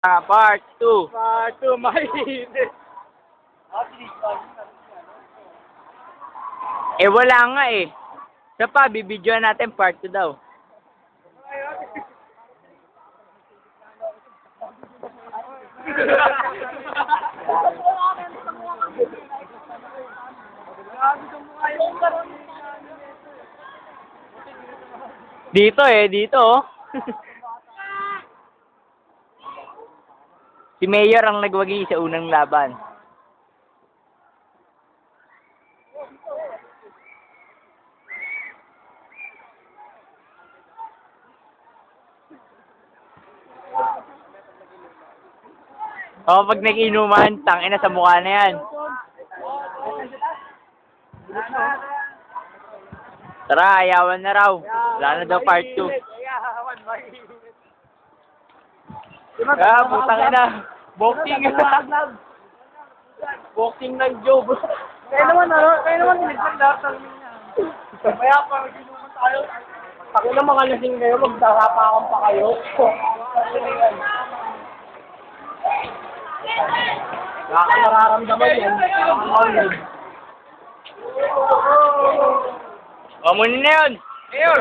Part 2. Part 2, mainit. Wala nga eh. Isa pa, bibidyoan natin part 2 daw. Dito dito. Si Mayor ang nagwagi sa unang laban. O, pag nag-inuman, tangina sa mukha na yan. Tara, ayawan na raw. Wala na daw part 2. Putang ina. Boxing. Boxing ng Job. Kaya naman niligtan lahat ng kaya pa, mag-inuman tayo. Ako na mga lasing kayo, magdarapakan pa kayo. Nakakararamdaman yan. O, muna na yun. Mayor!